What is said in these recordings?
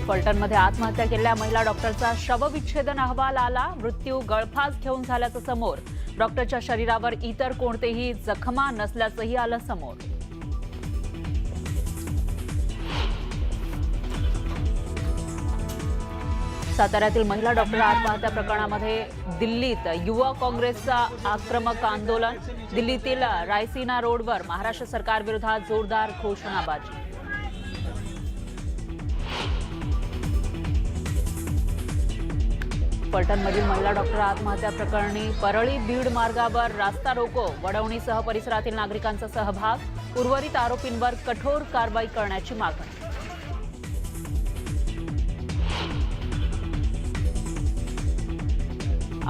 फलटणमध्ये आत्महत्या केलेल्या महिला डॉक्टरचा शवविच्छेदन अहवाल आला. मृत्यू गळफास घेऊन झाल्याचं समोर. डॉक्टरच्या शरीरावर इतर कोणतेही जखमा नसल्याचंही आलं समोर. साताऱ्यातील महिला डॉक्टर आत्महत्या प्रकरणामध्ये दिल्लीत युवा काँग्रेसचा आक्रमक आंदोलन. दिल्लीतील रायसीना रोडवर महाराष्ट्र सरकारविरोधात जोरदार घोषणाबाजी. फलटणमधील महिला डॉक्टर आत्महत्या प्रकरणी परळी बीड मार्गावर रास्ता रोको. वडवणीसह परिसरातील नागरिकांचा सहभाग. उर्वरित आरोपींवर कठोर कारवाई करण्याची मागणी.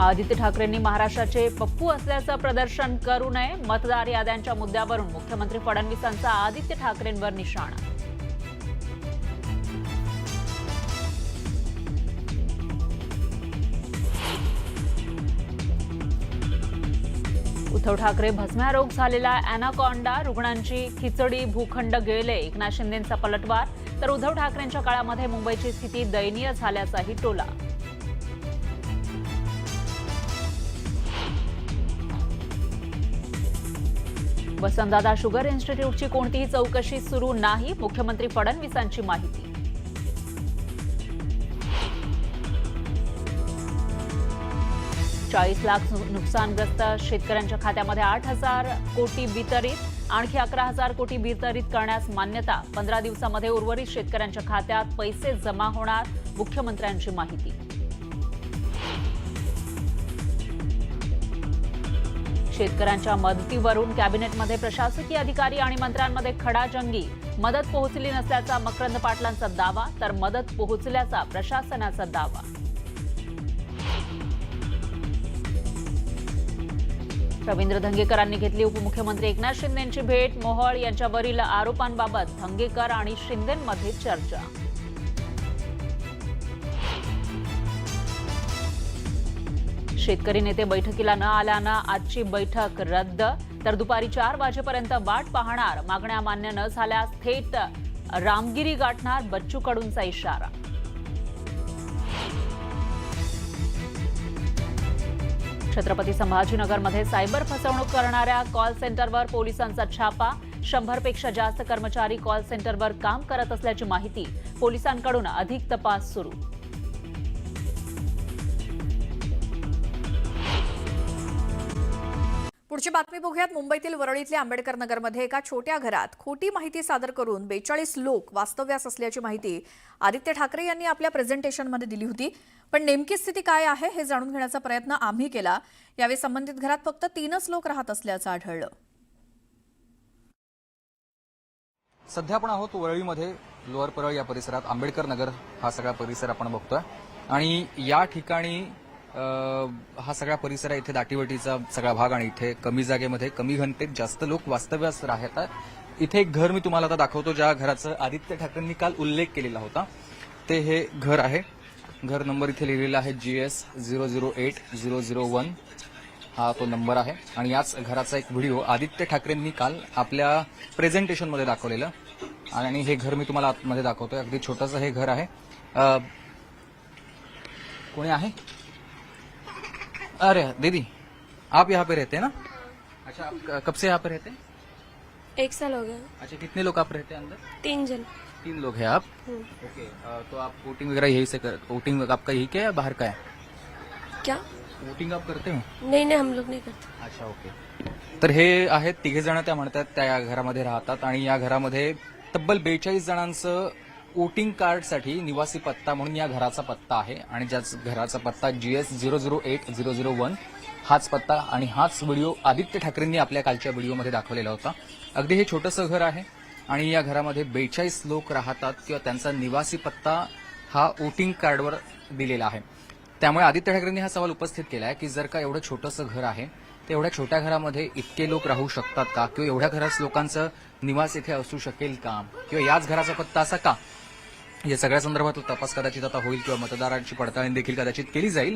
आदित्य ठाकरेंनी महाराष्ट्राचे पप्पू असल्याचं प्रदर्शन करू नये. मतदार याद्यांच्या मुद्द्यावरून मुख्यमंत्री फडणवीसांचा आदित्य ठाकरेंवर निशाणा. उद्धव ठाकरे भस्म्यारोग झालेला अॅनाकॉन्डा. रुग्णांची खिचडी भूखंड गिळले. एकनाथ शिंदेंचा पलटवार. तर उद्धव ठाकरेंच्या काळामध्ये मुंबईची स्थिती दयनीय झाल्याचाही टोला. वसंतदादा शुगर इन्स्टिट्यूटची कोणतीही चौकशी सुरू नाही. मुख्यमंत्री फडणवीसांची माहिती. ₹40 लाख नुकसानग्रस्त शेतकऱ्यांच्या खात्यामध्ये 8,000 कोटी वितरित. आणखी 11,000 कोटी वितरित करण्यास मान्यता. 15 दिवसामध्ये उर्वरित शेतकऱ्यांच्या खात्यात पैसे जमा होणार. मुख्यमंत्र्यांची माहिती. शेतकऱ्यांच्या मदतीवरून कॅबिनेटमध्ये प्रशासकीय अधिकारी आणि मंत्र्यांमध्ये खडाजंगी. मदत पोहोचली नसल्याचा मकरंद पाटलांचा दावा. तर मदत पोहोचल्याचा प्रशासनाचा दावा. रवींद्र धंगेकरांनी घेतली उपमुख्यमंत्री एकनाथ शिंदेंची भेट. मोहोळ यांच्यावरील आरोपांबाबत धंगेकर आणि शिंदेंमध्ये चर्चा. शेतकरी नेते बैठकीला न आल्यानं आजची बैठक रद्द. तर दुपारी 4 वाजेपर्यंत वाट पाहणार. मागण्या मान्य न झाल्यास थेट रामगिरी गाठणार. बच्चू कडूंचा इशारा. छत्रपती संभाजीनगरमध्ये सायबर फसवणूक करणाऱ्या कॉल सेंटरवर पोलिसांचा छापा. 100 पेक्षा जास्त कर्मचारी कॉल सेंटरवर काम करत असल्याची माहिती. पोलिसांकडून अधिक तपास सुरू. पुढची बातमी बघूयात. मुंबईतील वरळीतल्या आंबेडकर नगरमध्ये एका छोट्या घरात खोटी माहिती सादर करून 42 लोक वास्तव्यास असल्याची माहिती आदित्य ठाकरे यांनी आपल्या प्रेझेंटेशनमध्ये दिली होती. पण नेमकी स्थिती काय आहे हे जाणून घेण्याचा प्रयत्न आम्ही केला. यावेळी संबंधित घरात फक्त 3च लोक राहत असल्याचं आढळलं. सध्या आपण आहोत वरळीमध्ये. लोअर परळ या परिसरात आंबेडकर नगर हा सगळा परिसर आपण बघतोय. आणि या ठिकाणी हा सगळा परिसर आहे. इथे दाटीवटीचा सगळा भाग आणि इथे कमी जागेमध्ये कमी घनतेत जास्त लोक वास्तव्यास राहतात. इथे एक घर मी तुम्हाला आता दाखवतो ज्या घराचा आदित्य ठाकरेंनी काल उल्लेख केलेला होता. ते हे घर आहे. घर नंबर इथे लिहिलेला आहे GS 008001 हा तो नंबर आहे. आणि याच घराचा एक व्हिडिओ आदित्य ठाकरेंनी काल आपल्या प्रेझेंटेशनमध्ये दाखवलेलं. आणि हे घर मी तुम्हाला आतमध्ये दाखवतोय. अगदी छोटंसं हे घर आहे. कोणी आहे? अरे दीदी, आप यहाँ पे रहते हैं ना? अच्छा, आप कब से यहाँ पे रहते हैं? 1 साल हो गया। अच्छा, कितने लोग आप रहते हैं अंदर? 3 जन। 3 लोग हैं आप? ओके, तो आप वोटिंग वगैरह यही से वोटिंग आपका यही का है या बाहर का है? क्या? वोटिंग आप करते हो? नहीं नहीं, हम लोग नहीं करते। अच्छा, ओके. तर हे आहेत 3 जण त्या म्हणतात त्या घरामध्ये राहतात. आणि या घरामध्ये तब्बल 42 जणांचं वोटिंग कार्डसाठी निवासी पत्ता म्हणून या घराचा पत्ता आहे. आणि ज्याच घराचा पत्ता GS 008001 हाच पत्ता आणि हाच व्हिडिओ आदित्य ठाकरेंनी आपल्या कालच्या व्हिडिओमध्ये दाखवलेला होता. अगदी हे छोटंसं घर आहे आणि या घरामध्ये 42 लोक राहतात किंवा त्यांचा निवासी पत्ता हा वोटिंग कार्डवर दिलेला आहे. त्यामुळे आदित्य ठाकरेंनी हा सवाल उपस्थित केला आहे की जर का एवढं छोटंसं घर आहे तर एवढ्या छोट्या घरामध्ये इतके लोक राहू शकतात का, किंवा एवढ्या घरात लोकांचं निवास इथे असू शकेल का, किंवा याच घराचा पत्ता असा का. या सगळ्या संदर्भातला तपास कदाचित आता होईल किंवा मतदारांची पडताळणी देखील कदाचित केली जाईल.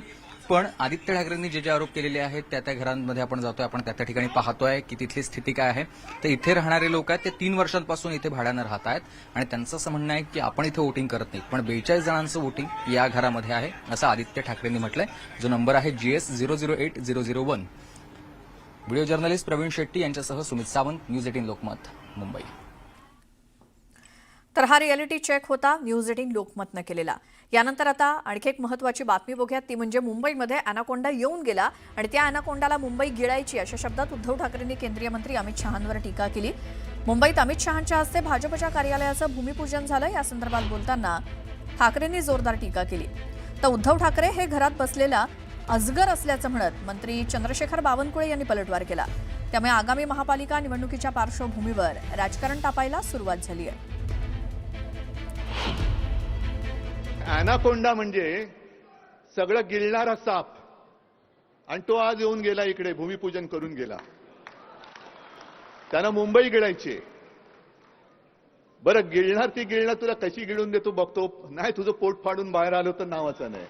पण आदित्य ठाकरेंनी जे आरोप केलेले आहेत त्या घरांमध्ये आपण जातोय, आपण त्या ठिकाणी पाहतोय की तिथली स्थिती काय आहे. तर इथे राहणारे लोक आहेत ते 3 वर्षांपासून इथे भाड्यानं राहत आहेत आणि त्यांचं असं म्हणणं आहे की आपण इथे वोटिंग करत नाही, पण 42 जणांचं वोटिंग या घरामध्ये आहे असं आदित्य ठाकरेंनी म्हटलंय. जो नंबर आहे GS 008001. Video journalist Praveen Shetty यांच्यासह सुमित सावंत, न्यूज 18 लोकमत, मुंबई. तर हा रिअलिटी चेक होता न्यूज 18 लोकमतनं केलेला. यानंतर आता आणखी एक महत्त्वाची बातमी बघूयात, ती म्हणजे मुंबईमध्ये अॅनाकोंडा येऊन गेला आणि त्या अॅनाकोंडाला मुंबई गिळायची अशा शब्दात उद्धव ठाकरेंनी केंद्रीय मंत्री अमित शहांवर टीका केली. मुंबईत अमित शहांच्या हस्ते भाजपच्या कार्यालयाचं भूमिपूजन झालं. या संदर्भात बोलताना ठाकरेंनी जोरदार टीका केली. तर उद्धव ठाकरे हे घरात बसलेला अजगर असल्याचं म्हणत मंत्री चंद्रशेखर बावनकुळे यांनी पलटवार केला. त्यामुळे आगामी महापालिका निवडणुकीच्या पार्श्वभूमीवर राजकारण तापायला सुरुवात झाली आहे. अॅनाकोंडा म्हणजे सगळं गिळणारा साप, आणि तो आज येऊन गेला इकडे, भूमिपूजन करून गेला. त्यानं मुंबई गिळायची. बरं, गिळणार ती गिळणार, तुला कशी गिळून देतो बघतो. नाही, तुझं पोट फाडून बाहेर आलं तर नावाचं नाही.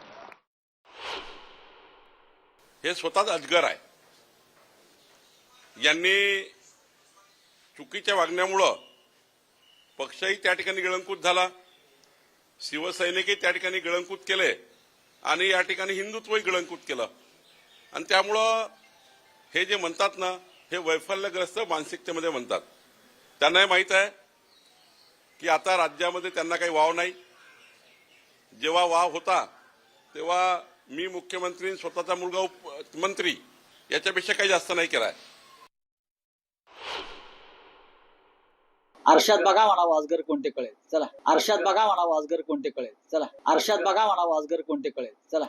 हे स्वतःच अजगर आहे. यांनी चुकीच्या वागण्यामुळं पक्षही त्या ठिकाणी गिळंकृत झाला, शिवसैनिकही त्या ठिकाणी गिळंकृत केले आणि या ठिकाणी हिंदुत्वही गिळंकृत केलं. आणि त्यामुळं हे जे म्हणतात ना, हे वैफल्यग्रस्त मानसिकतेमध्ये म्हणतात. त्यांनाही माहीत आहे की आता राज्यामध्ये त्यांना काही वाव नाही. जेव्हा वाव होता तेव्हा मी मुख्यमंत्री, स्वतःचा मुलगा मंत्री, याच्यापेक्षा काही जास्त नाही केलाय. आरशात बघा म्हणा वाजगर कोणते कळेल, चला. आरशात बघा म्हणा वाजगर कोणते कळेल, चला. आरशात बघा म्हणा वाजगर कोणते कळेल, चला.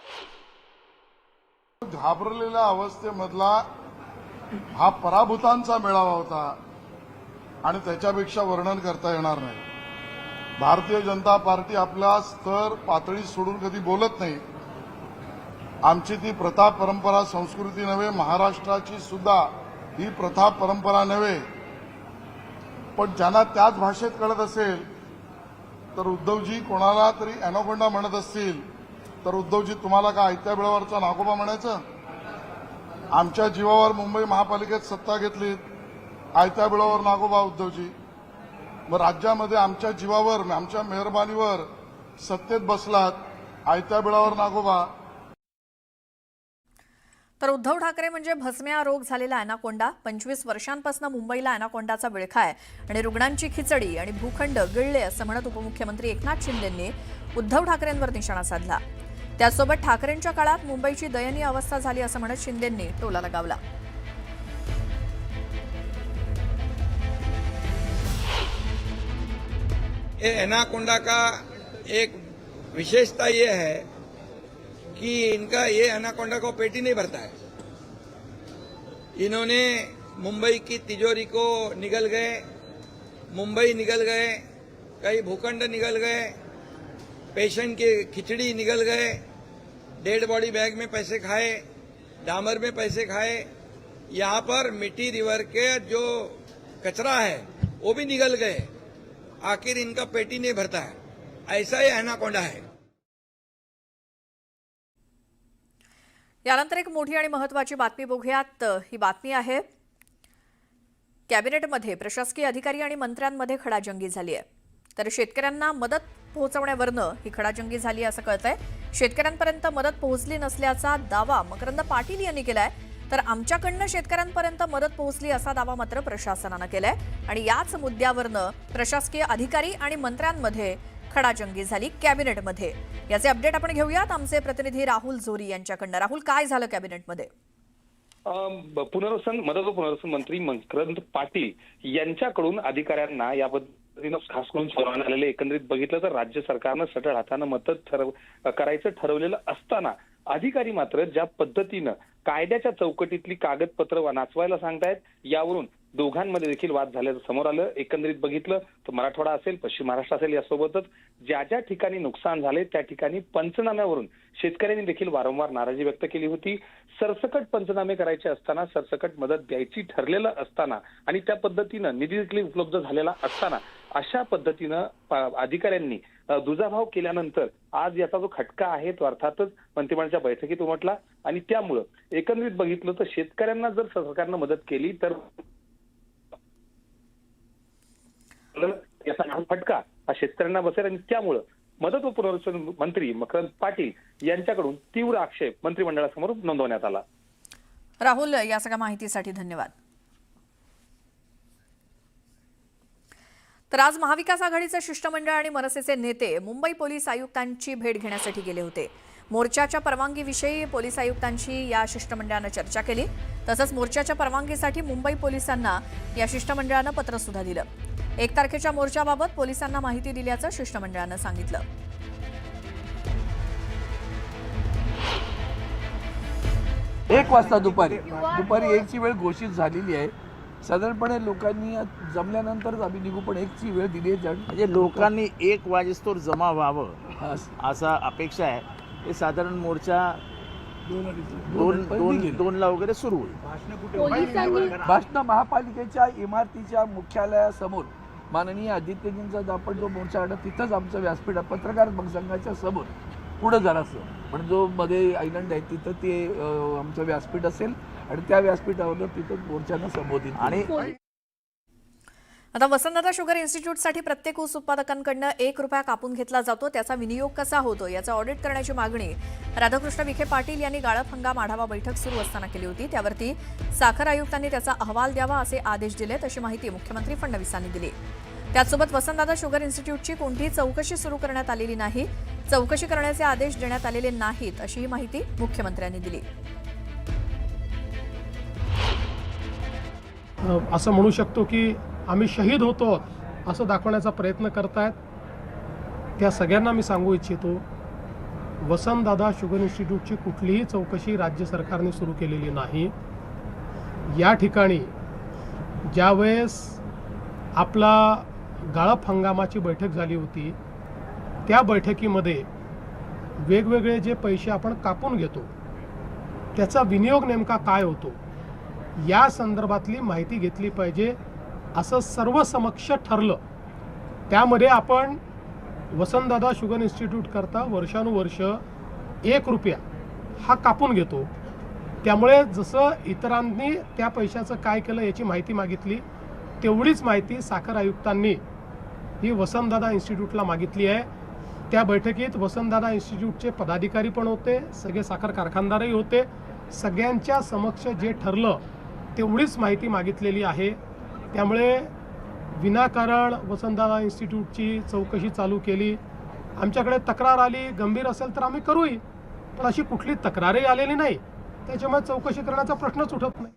घाबरलेल्या अवस्थेमधला हा पराभूतांचा मेळावा होता आणि त्याच्यापेक्षा वर्णन करता येणार नाही. भारतीय जनता पार्टी आपला स्तर पातळी सोडून कधी बोलत नाही. आमची ती प्रथा परंपरा संस्कृती नव्हे, महाराष्ट्राची सुद्धा ही प्रथा परंपरा नव्हे. पण ज्यांना त्याच भाषेत कळत असेल तर उद्धवजी कोणाला तरी अॅनाकोंडा म्हणत असतील तर उद्धवजी तुम्हाला का आयत्या बिळावरचा नागोबा म्हणायचं? आमच्या जीवावर मुंबई महापालिकेत सत्ता घेतलीत, आयत्या बिळावर नागोबा उद्धवजी. मग राज्यामध्ये आमच्या जीवावर, आमच्या मेहरबानीवर सत्तेत बसलात, आयत्या बिळावर नागोबा. तर उद्धव ठाकरे म्हणजे भस्म्या रोग झालेला अॅनाकोंडा. 25 वर्षांपासून मुंबईला अॅनाकोंडाचा विळखा आहे आणि रुग्णांची खिचडी आणि भूखंड गिळले असं म्हणत उपमुख्यमंत्री एकनाथ शिंदेंनी उद्धव ठाकरेंवर निशाणा साधला. त्यासोबत ठाकरेंच्या काळात मुंबईची दयनीय अवस्था झाली असं म्हणत शिंदेंनी टोला लगावला. एनाकोंडा का एक विशेषता ये है कि इनका ये एनाकोंडा को पेटी नहीं भरता है. इन्होंने मुंबई की तिजोरी को निगल गए, मुंबई निगल गए, कई भूखंड निगल गए, पेशेंट की खिचड़ी निगल गए, डेड बॉडी बैग में पैसे खाए, डामर में पैसे खाए. यहाँ पर मिट्टी रिवर के जो कचरा है वो भी निगल गए. आखिर इनका पेटी नहीं भरता है. ऐसा ही एनाकोंडा है. यानंतर एक मोठी आणि महत्त्वाची बातमी बघूयात. ही बातमी आहे, कॅबिनेटमध्ये प्रशासकीय अधिकारी आणि मंत्र्यांमध्ये खडाजंगी झाली आहे. तर शेतकऱ्यांना मदत पोहोचवण्यावरनं ही खडाजंगी झाली असं कळतंय. शेतकऱ्यांपर्यंत मदत पोहोचली नसल्याचा दावा मकरंद पाटील यांनी केलाय. तर आमच्याकडनं शेतकऱ्यांपर्यंत मदत पोहोचली असा दावा मात्र प्रशासनानं केलाय आणि याच मुद्द्यावरनं प्रशासकीय अधिकारी आणि मंत्र्यांमध्ये खडाजंगी झाली कॅबिनेटमध्ये. याचे अपडेट आपण घेऊयात आमचे प्रतिनिधी राहुल जोरी यांच्याकडनं. राहुल, काय झालं कॅबिनेटमध्ये? पुनर्वसन, मदत व पुनर्वसन मंत्री मकरंद पाटील यांच्याकडून अधिकाऱ्यांना या पद्धतीनं खास करून सोडवण्यात आलेले. एकंदरीत बघितलं तर राज्य सरकारनं सटळ हातानं मदत करायचं ठरवलेलं असताना अधिकारी मात्र ज्या पद्धतीनं कायद्याच्या चौकटीतली कागदपत्र नाचवायला सांगतायत, यावरून दोघांमध्ये देखील वाद झाल्याचं समोर आलं. एकंदरीत बघितलं तर मराठवाडा असेल, पश्चिम महाराष्ट्र असेल, यासोबतच ज्या ज्या ठिकाणी नुकसान झाले त्या ठिकाणी पंचनाम्यावरून शेतकऱ्यांनी देखील वारंवार नाराजी व्यक्त केली होती. सरसकट पंचनामे करायचे असताना, सरसकट मदत द्यायची ठरलेलं असताना आणि त्या पद्धतीनं निधी देखील उपलब्ध झालेला असताना अशा पद्धतीनं अधिकाऱ्यांनी दुजाभाव केल्यानंतर आज याचा जो खटका आहे तो अर्थातच मंत्रिमंडळाच्या बैठकीत उमटला आणि त्यामुळं एकंदरीत बघितलं तर शेतकऱ्यांना जर सरकारनं मदत केली तर याचा फटका हा शेतकऱ्यांना बसेल आणि त्यामुळं मदत व पुनर्वसन मंत्री मकरंद पाटील यांच्याकडून तीव्र आक्षेप मंत्रिमंडळासमोर नोंदवण्यात आला. राहुल, या सगळ्या माहितीसाठी धन्यवाद. तर आज महाविकास आघाडीचे शिष्टमंडळ आणि मनसेचे नेते मुंबई पोलीस आयुक्तांची भेट घेण्यासाठी गेले होते. मोर्चाच्या परवानगीविषयी पोलीस आयुक्तांशी या शिष्टमंडळानं चर्चा केली. तसंच मोर्चाच्या परवानगीसाठी मुंबई पोलिसांना या शिष्टमंडळानं पत्र सुद्धा दिलं. 1 तारखेच्या मोर्चाबाबत पोलिसांना माहिती दिल्याचं शिष्टमंडळानं सांगितलं. 1 वाजता दुपारी 1ची वेळ घोषित झालेली आहे. साधारणपणे लोकांनी जमल्यानंतरच आम्ही निघू, पण 1ची वेळ दिली आहे. म्हणजे लोकांनी 1 वाजेस्तोवर जमा व्हावं असा अपेक्षा आहे. हे साधारण मोर्चा 2ला वगैरे सुरू होईल. भाषण महापालिकेच्या इमारतीच्या मुख्यालयासमोर माननीय आदित्यजींचा आपण जो मोर्चा काढला तिथंच आमचं व्यासपीठ पत्रकार संघाच्या समोर पुढं जरासं, पण जो मध्ये आयलंड आहे तिथं ते आमचं व्यासपीठ असेल आणि त्या व्यासपीठावर तिथं मोर्चानं संबोधित. आणि आता वसंतदादा शुगर इन्स्टिट्यूटसाठी प्रत्येक ऊस उत्पादकांकडनं 1 रुपया कापून घेतला जातो. त्याचा विनियोग कसा होतो याचा ऑडिट करण्याची मागणी राधाकृष्ण विखे पाटील यांनी गाळप हंगाम आढावा बैठक सुरू असताना केली होती. त्यावरती साखर आयुक्तांनी त्याचा अहवाल द्यावा असे आदेश दिलेत, अशी माहिती मुख्यमंत्री फडणवीसांनी दिली. त्याचसोबत वसंतदादा शुगर इन्स्टिट्यूटची कोणतीही चौकशी सुरू करण्यात आलेली नाही, चौकशी करण्याचे आदेश देण्यात आलेले नाहीत, अशीही माहिती मुख्यमंत्र्यांनी दिली. असं म्हणू शकतो की आम्ही शहीद होतो असं दाखवण्याचा प्रयत्न करतायत. त्या सगळ्यांना मी सांगू इच्छितो, वसंतदादा शुगर इन्स्टिट्यूटची कुठलीही चौकशी राज्य सरकारने सुरू केलेली नाही. या ठिकाणी ज्यावेळेस आपला गाळप हंगामाची बैठक झाली होती त्या बैठकीमध्ये वेगवेगळे जे पैसे आपण कापून घेतो त्याचा विनियोग नेमका काय होतो या संदर्भातली माहिती घेतली पाहिजे असं सर्वसमक्ष ठरलं. त्यामध्ये आपण वसंतदादा शुगर इन्स्टिट्यूट करता वर्षानुवर्ष 1 रुपया हा कापून घेतो. त्यामुळे जसं इतरांनी त्या पैशाचं काय केलं याची माहिती मागितली, तेवढीच माहिती साखर आयुक्तांनी ही वसंतदादा इन्स्टिट्यूटला मागितली आहे. त्या बैठकीत वसंतदादा इन्स्टिट्यूटचे पदाधिकारी पण होते, सगळे साखर कारखानदारही होते. सगळ्यांच्या समक्ष जे ठरलं तेवढीच माहिती मागितलेली आहे. त्यामुळे विनाकारण वसंतदादा इन्स्टिट्यूटची चौकशी चालू केली. आमच्याकडे तक्रार आली, गंभीर असेल तर आम्ही करूही, पण अशी कुठली तक्रारही आलेली नाही. त्याच्यामुळे चौकशी करण्याचा प्रश्नच उठत नाही.